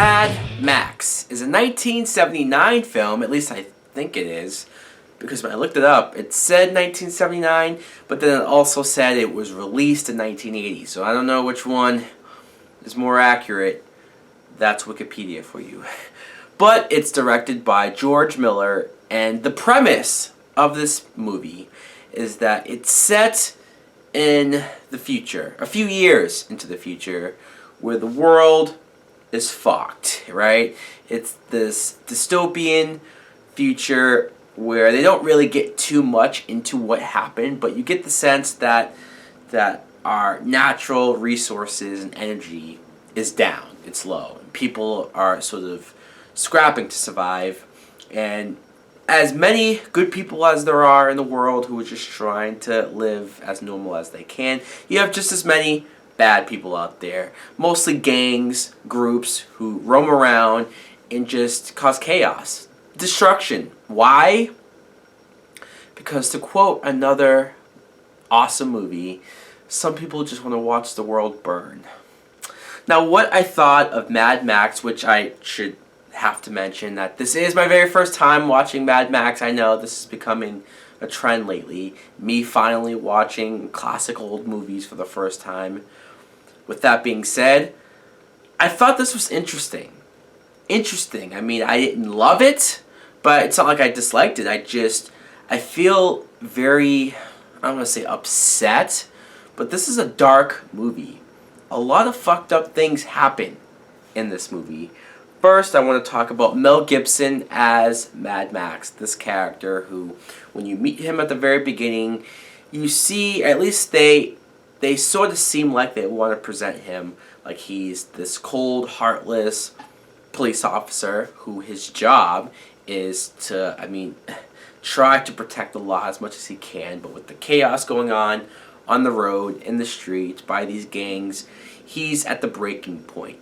Mad Max is a 1979 film, at least I think it is, because when I looked it up, it said 1979, but then it also said it was released in 1980, so I don't know which one is more accurate. That's Wikipedia for you. But it's directed by George Miller, and the premise of this movie is that it's set in the future, a few years into the future, where the world is fucked, right? It's this dystopian future where they don't really get too much into what happened, but you get the sense that our natural resources and energy is down, it's low. People are sort of scrapping to survive, and as many good people as there are in the world who are just trying to live as normal as they can, you have just as many bad people out there. Mostly gangs, groups who roam around and just cause chaos. Destruction. Why? Because to quote another awesome movie, some people just want to watch the world burn. Now, what I thought of Mad Max, which I should have to mention that this is my very first time watching Mad Max. I know this is becoming a trend lately. Me finally watching classic old movies for the first time. With that being said, I thought this was interesting. I mean, I didn't love it, but it's not like I disliked it. I feel very, I don't want to say upset, but this is a dark movie. A lot of fucked up things happen in this movie. First, I want to talk about Mel Gibson as Mad Max, this character who, when you meet him at the very beginning, you see, at least they sort of seem like they want to present him like he's this cold, heartless police officer who his job is to, try to protect the law as much as he can, but with the chaos going on the road, in the street, by these gangs, he's at the breaking point.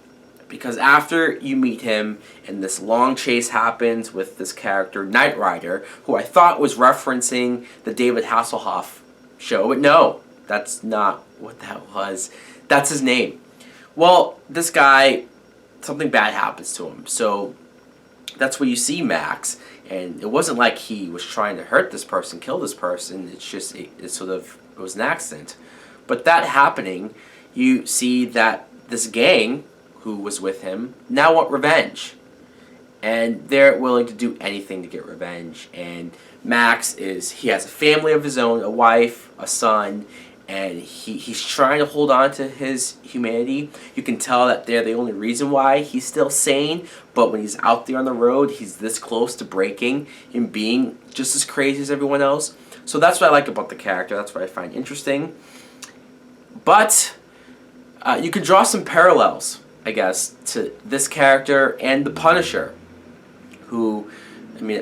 Because after you meet him and this long chase happens with this character, Knight Rider, who I thought was referencing the David Hasselhoff show, but no, that's not what that was. That's his name. Well, this guy, something bad happens to him. So that's where you see Max. And it wasn't like he was trying to hurt this person, kill this person. It's just, it was an accident. But that happening, you see that this gang who was with him now want revenge, and they're willing to do anything to get revenge. And Max he has a family of his own, a wife, a son, and he's trying to hold on to his humanity. You can tell that they're the only reason why he's still sane, but when he's out there on the road, he's this close to breaking and being just as crazy as everyone else. So that's what I like about the character. That's what I find interesting. But you could draw some parallels, I guess, to this character and the Punisher, who,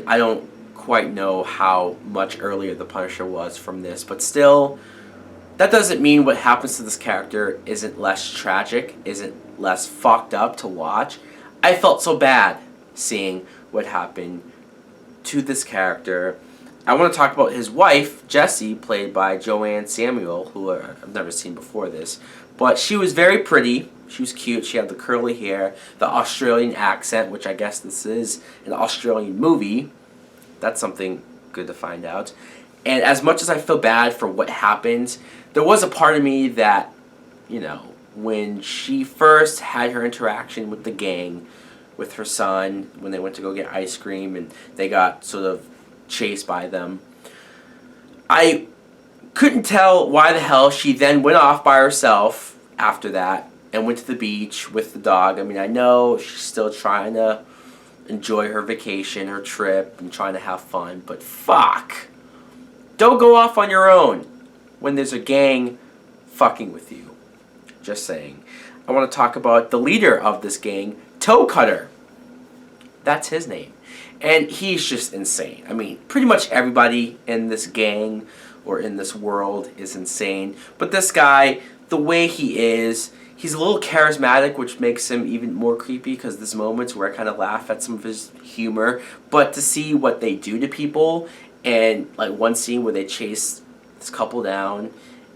I don't quite know how much earlier the Punisher was from this, but still, that doesn't mean what happens to this character isn't less tragic, isn't less fucked up to watch. I felt so bad seeing what happened to this character. I want to talk about his wife, Jessie, played by Joanne Samuel, who I've never seen before this, but she was very pretty. She was cute. She had the curly hair, the Australian accent, which I guess this is an Australian movie. That's something good to find out. And as much as I feel bad for what happened, there was a part of me that, when she first had her interaction with the gang, with her son, when they went to go get ice cream and they got sort of chased by them, I couldn't tell why the hell she then went off by herself after that and went to the beach with the dog. I know she's still trying to enjoy her vacation, her trip, and trying to have fun, but fuck. Don't go off on your own when there's a gang fucking with you. Just saying. I want to talk about the leader of this gang, Toe Cutter. That's his name. And he's just insane. Pretty much everybody in this gang or in this world is insane. But this guy, the way he is, he's a little charismatic, which makes him even more creepy, because there's moments where I kind of laugh at some of his humor. But to see what they do to people, and like one scene where they chase this couple down,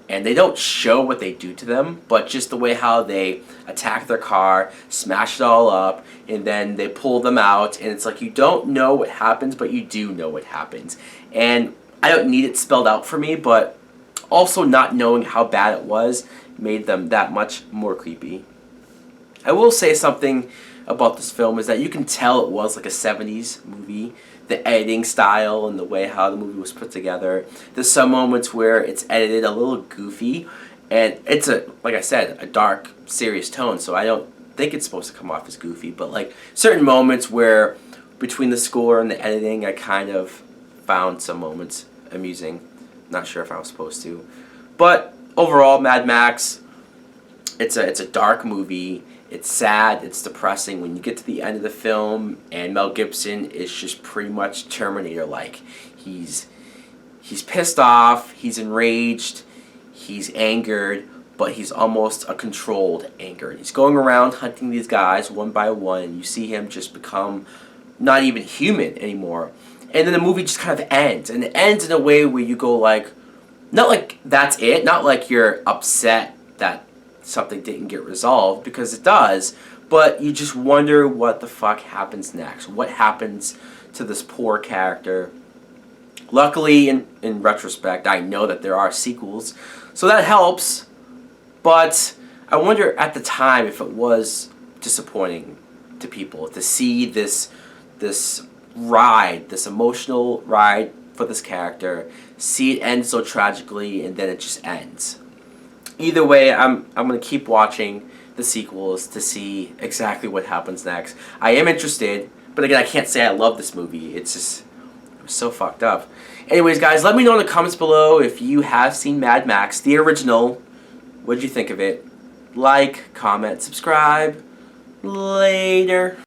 and they don't show what they do to them, but just the way how they attack their car, smash it all up, and then they pull them out, and it's like you don't know what happens, but you do know what happens. And I don't need it spelled out for me, but also not knowing how bad it was made them that much more creepy. I will say something about this film is that you can tell it was like a 70s movie. The editing style and the way how the movie was put together. There's some moments where it's edited a little goofy, and it's like I said, a dark, serious tone, so I don't think it's supposed to come off as goofy, but like certain moments where between the score and the editing, I kind of found some moments amusing. Not sure if I was supposed to. But overall, Mad Max, it's a dark movie. It's sad, it's depressing when you get to the end of the film, and Mel Gibson is just pretty much Terminator-like. He's pissed off, he's enraged, he's angered, but he's almost a controlled anger. And he's going around hunting these guys one by one, and you see him just become not even human anymore. And then the movie just kind of ends, and it ends in a way where you go like, not like that's it, not like you're upset that something didn't get resolved, because it does, but you just wonder what the fuck happens next. What happens to this poor character? Luckily, in retrospect, I know that there are sequels, so that helps, but I wonder at the time if it was disappointing to people to see this ride, this emotional ride for this character, see it end so tragically, and then it just ends. Either way, I'm going to keep watching the sequels to see exactly what happens next. I am interested, but again, I can't say I love this movie. It's just so fucked up. Anyways, guys, let me know in the comments below if you have seen Mad Max, the original. What did you think of it? Like, comment, subscribe. Later.